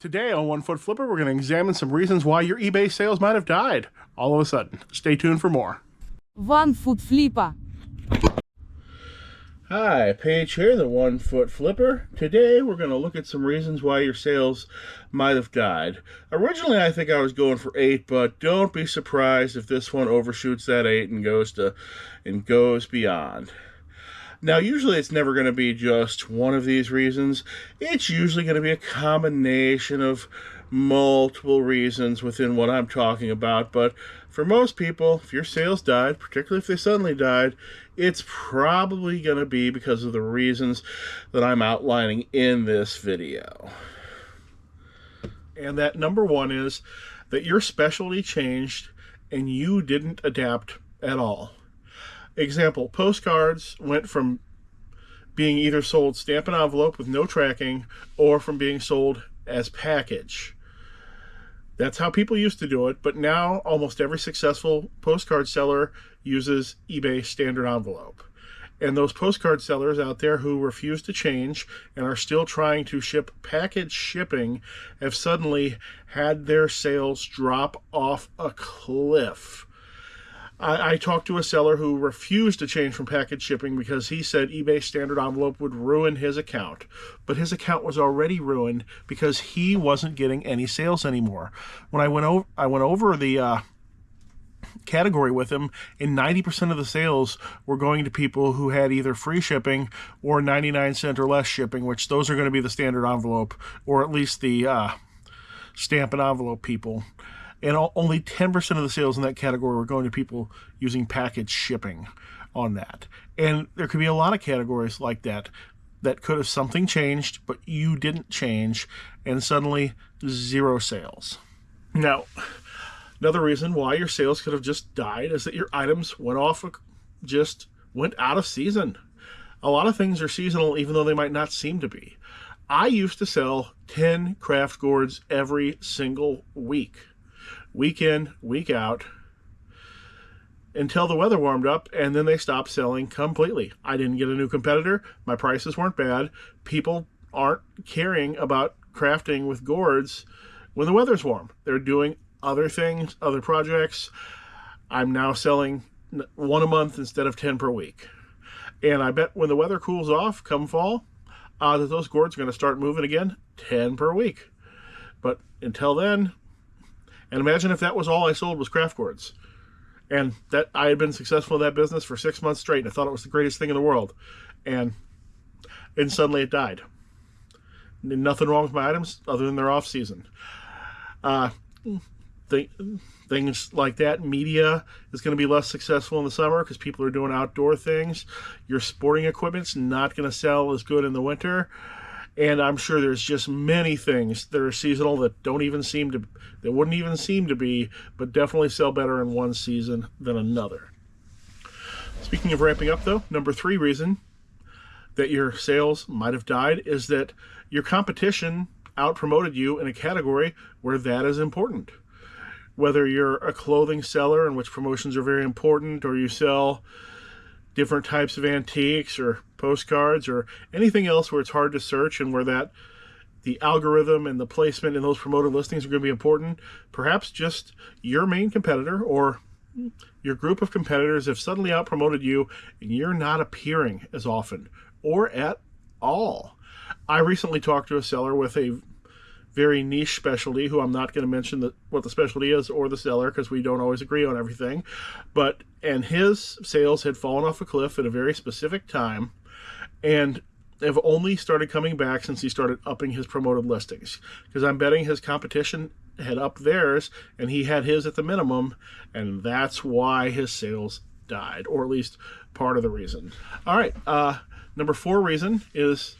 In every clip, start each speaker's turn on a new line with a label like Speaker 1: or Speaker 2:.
Speaker 1: Today on One Foot Flipper, we're going to examine some reasons why your eBay sales might have died all of a sudden. Stay tuned for more.
Speaker 2: One Foot Flipper.
Speaker 1: Hi, Paige here, the One Foot Flipper. Today we're going to look at some reasons why your sales might have died. Originally I think I was going for 8, but don't be surprised if this one overshoots that 8 and goes beyond. Now, usually it's never going to be just one of these reasons. It's usually going to be a combination of multiple reasons within what I'm talking about. But for most people, if your sales died, particularly if they suddenly died, it's probably going to be because of the reasons that I'm outlining in this video. And that number one is that your specialty changed and you didn't adapt at all. Example, postcards went from being either sold stamp and envelope with no tracking or from being sold as package. That's how people used to do it, but now almost every successful postcard seller uses eBay standard envelope. And those postcard sellers out there who refuse to change and are still trying to ship package shipping have suddenly had their sales drop off a cliff. I talked to a seller who refused to change from package shipping because he said eBay standard envelope would ruin his account. But his account was already ruined because he wasn't getting any sales anymore. When I went over the category with him, and 90% of the sales were going to people who had either free shipping or 99-cent or less shipping, which those are going to be the standard envelope, or at least the stamp and envelope people. And only 10% of the sales in that category were going to people using package shipping on that. And there could be a lot of categories like that could have something changed, but you didn't change, and suddenly zero sales. Now, another reason why your sales could have just died is that your items went out of season. A lot of things are seasonal even though they might not seem to be. I used to sell 10 craft gourds every single week. Week in, week out, until the weather warmed up, and then they stopped selling completely. I didn't get a new competitor. My prices weren't bad. People aren't caring about crafting with gourds when the weather's warm. They're doing other things, other projects. I'm now selling 1 a month instead of 10 per week. And I bet when the weather cools off come fall, that those gourds are going to start moving again, 10 per week. But until then, and imagine if that was all I sold was craft gourds. And that I had been successful in that business for 6 months straight, and I thought it was the greatest thing in the world. And suddenly it died. Nothing wrong with my items other than they're off season. Things like that. Media is going to be less successful in the summer because people are doing outdoor things. Your sporting equipment's not going to sell as good in the winter. And I'm sure there's just many things that are seasonal that wouldn't even seem to be, but definitely sell better in one season than another. Speaking of ramping up, though, number 3 reason that your sales might have died is that your competition out-promoted you in a category where that is important. Whether you're a clothing seller in which promotions are very important, or you sell different types of antiques or postcards or anything else where it's hard to search and where the algorithm and the placement in those promoted listings are going to be important, perhaps just your main competitor or your group of competitors have suddenly out-promoted you and you're not appearing as often or at all. I recently talked to a seller with a very niche specialty, who I'm not going to mention what the specialty is or the seller because we don't always agree on everything, and his sales had fallen off a cliff at a very specific time and have only started coming back since he started upping his promoted listings, because I'm betting his competition had upped theirs and he had his at the minimum, and that's why his sales died, or at least part of the reason. All right, number 4 reason is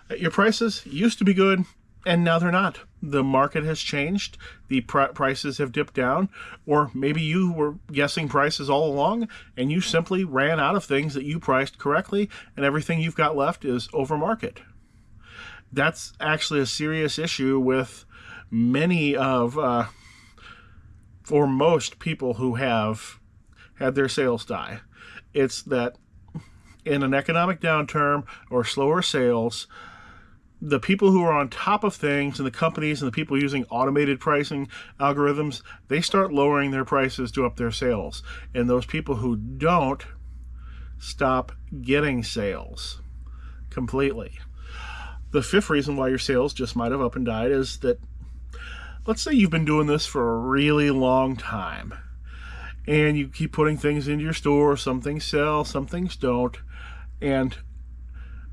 Speaker 1: that your prices used to be good and now they're not. The market has changed. The prices have dipped down. Or maybe you were guessing prices all along and you simply ran out of things that you priced correctly and everything you've got left is over market. That's actually a serious issue with many of, or most people who have had their sales die. It's that in an economic downturn or slower sales, the people who are on top of things and the companies and the people using automated pricing algorithms, they start lowering their prices to up their sales. And those people who don't stop getting sales completely. The fifth reason why your sales just might have up and died is that, let's say you've been doing this for a really long time and you keep putting things into your store. Some things sell, some things don't,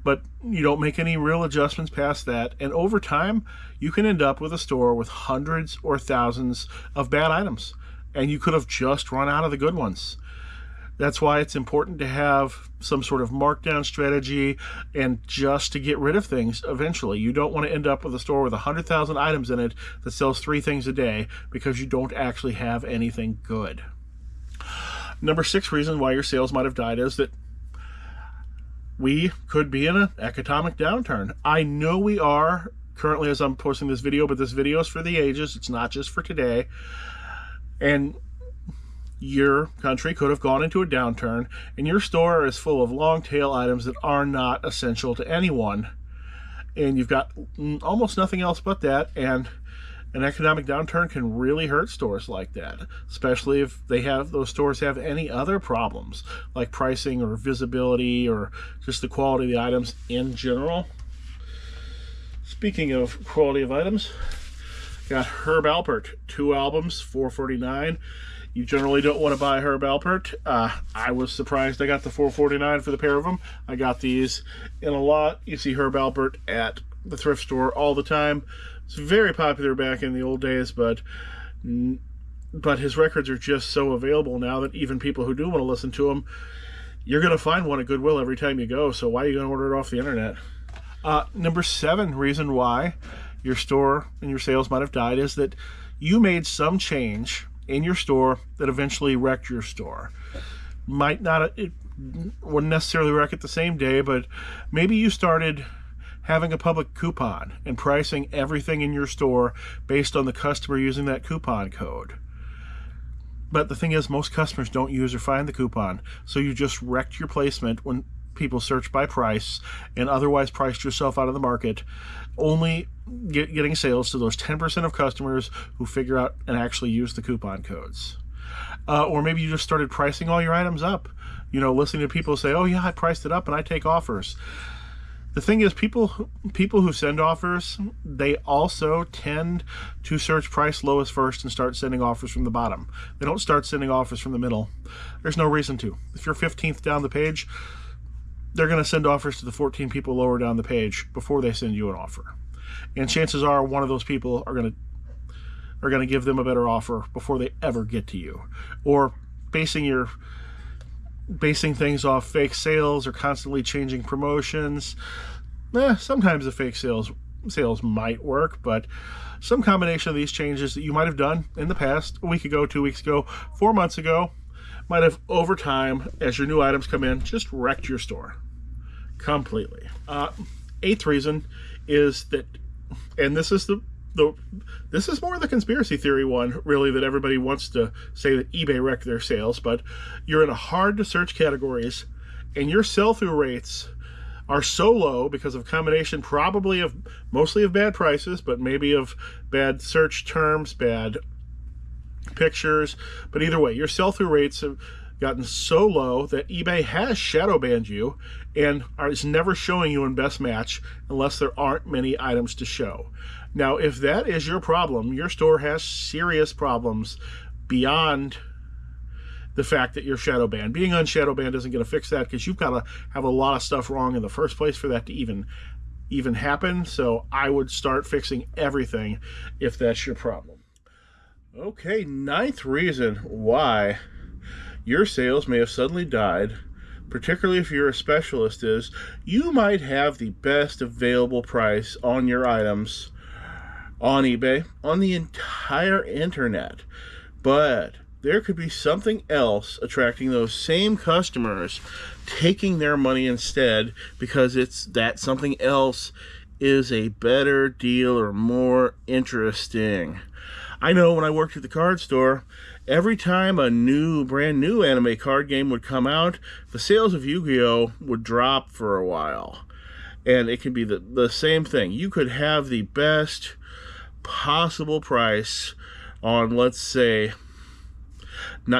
Speaker 1: but you don't make any real adjustments past that. And over time, you can end up with a store with hundreds or thousands of bad items, and you could have just run out of the good ones. That's why it's important to have some sort of markdown strategy and just to get rid of things eventually. You don't want to end up with a store with 100,000 items in it that sells 3 things a day because you don't actually have anything good. Number 6 reason why your sales might have died is that we could be in an economic downturn. I know we are currently as I'm posting this video, but this video is for the ages. It's not just for today. And your country could have gone into a downturn, and your store is full of long tail items that are not essential to anyone. And you've got almost nothing else but that, and an economic downturn can really hurt stores like that, especially if those stores have any other problems like pricing or visibility or just the quality of the items in general. Speaking of quality of items, got Herb Alpert, 2 albums, $4.49. You generally don't want to buy Herb Alpert. I was surprised I got the $4.49 for the pair of them. I got these in a lot. You see Herb Alpert at the thrift store all the time. It's very popular back in the old days, but his records are just so available now that even people who do want to listen to them, you're going to find one at Goodwill every time you go, so why are you going to order it off the internet? Number 7 reason why your store and your sales might have died is that you made some change in your store that eventually wrecked your store. It wouldn't necessarily wreck it the same day, but maybe you started having a public coupon and pricing everything in your store based on the customer using that coupon code. But the thing is, most customers don't use or find the coupon, so you just wrecked your placement when people search by price and otherwise priced yourself out of the market, only getting sales to those 10% of customers who figure out and actually use the coupon codes. Or maybe you just started pricing all your items up, listening to people say, oh yeah, I priced it up and I take offers. The thing is, people who send offers, they also tend to search price lowest first and start sending offers from the bottom. They don't start sending offers from the middle. There's no reason to. If you're 15th down the page, they're going to send offers to the 14 people lower down the page before they send you an offer. And chances are one of those people are going to give them a better offer before they ever get to you. Or basing things off fake sales or constantly changing promotions. Sometimes the fake sales might work, but some combination of these changes that you might have done in the past, a week ago, 2 weeks ago, 4 months ago, might have, over time, as your new items come in, just wrecked your store completely. 8th reason is that, and this is this is more the conspiracy theory one, really, that everybody wants to say that eBay wrecked their sales, but you're in a hard to search categories and your sell-through rates are so low because of a combination probably mostly of bad prices, but maybe of bad search terms, bad pictures. But either way, your sell-through rates have gotten so low that eBay has shadow banned you and is never showing you in best match unless there aren't many items to show. Now, if that is your problem, your store has serious problems beyond the fact that you're shadow banned. Being unshadow banned isn't going to fix that because you've got to have a lot of stuff wrong in the first place for that to even happen. So I would start fixing everything if that's your problem. Okay, 9th reason why your sales may have suddenly died, particularly if you're a specialist, is you might have the best available price on your items on eBay, on the entire internet, but there could be something else attracting those same customers, taking their money instead because it's that something else is a better deal or more interesting. I know when I worked at the card store, every time a brand new anime card game would come out, the sales of Yu-Gi-Oh! Would drop for a while. And it can be the same thing. You could have the best possible price on, let's say,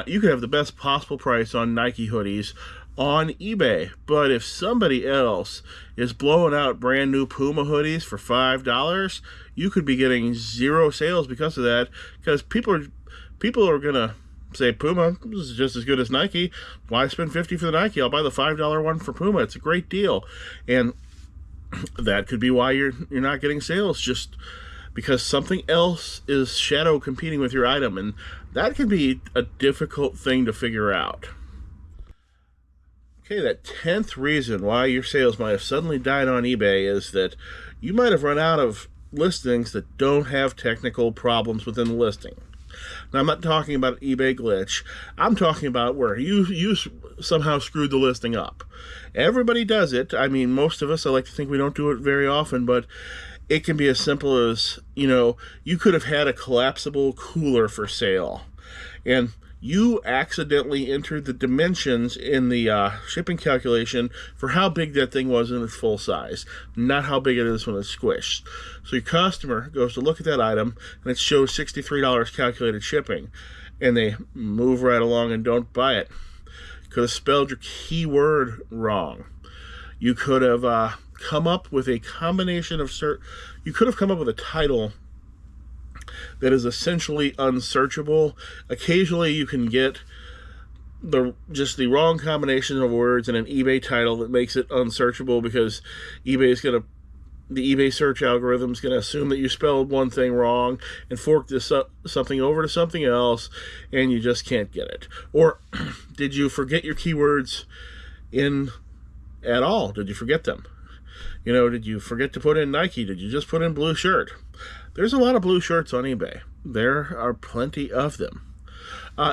Speaker 1: you could have the best possible price on Nike hoodies on eBay, but if somebody else is blowing out brand new Puma hoodies for $5, you could be getting zero sales because of that, because people are gonna say, Puma is just as good as Nike. Why spend $50 for the Nike? I'll buy the $5 one for Puma. It's a great deal. And that could be why you're not getting sales, just because something else is shadow competing with your item, and that can be a difficult thing to figure out. Okay, that 10th reason why your sales might have suddenly died on eBay is that you might have run out of listings that don't have technical problems within the listing. Now, I'm not talking about an eBay glitch. I'm talking about where you somehow screwed the listing up. Everybody does it. I mean, most of us, I like to think we don't do it very often, but it can be as simple as, you could have had a collapsible cooler for sale, and you accidentally entered the dimensions in the shipping calculation for how big that thing was in its full size, not how big it is when it's squished. So your customer goes to look at that item, and it shows $63 calculated shipping, and they move right along and don't buy it. You could have spelled your keyword wrong. You could have come up with a combination of you could have come up with a title that is essentially unsearchable. Occasionally you can get just the wrong combination of words in an eBay title that makes it unsearchable, because the eBay search algorithm is going to assume that you spelled one thing wrong and fork something over to something else, and you just can't get it. Or did you forget your keywords at all? Did you forget them? Did you forget to put in Nike? Did you just put in blue shirt? There's a lot of blue shirts on eBay. There are plenty of them.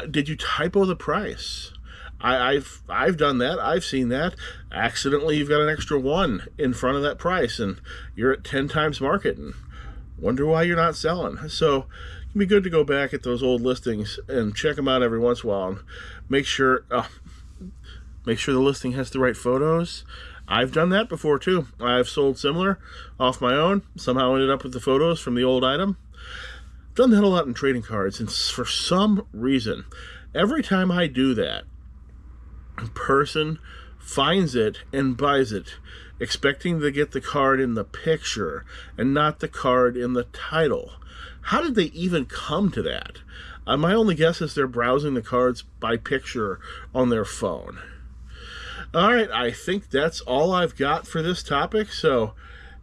Speaker 1: Did you typo the price? I've done that. I've seen that. Accidentally, you've got an extra 1 in front of that price, and you're at 10 times market, and wonder why you're not selling. So it'd be good to go back at those old listings and check them out every once in a while, and make sure the listing has the right photos. I've done that before too. I've sold similar off my own, somehow ended up with the photos from the old item. Done that a lot in trading cards, and for some reason, every time I do that, a person finds it and buys it, expecting to get the card in the picture and not the card in the title. How did they even come to that? My only guess is they're browsing the cards by picture on their phone. All right, I think that's all I've got for this topic. So,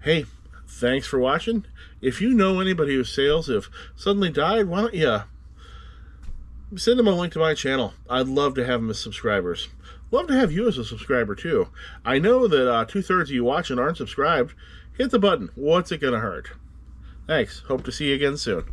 Speaker 1: hey, thanks for watching. If you know anybody whose sales have suddenly died, why don't you send them a link to my channel? I'd love to have them as subscribers. Love to have you as a subscriber, too. I know that 2/3 of you watching aren't subscribed. Hit the button. What's it going to hurt? Thanks. Hope to see you again soon.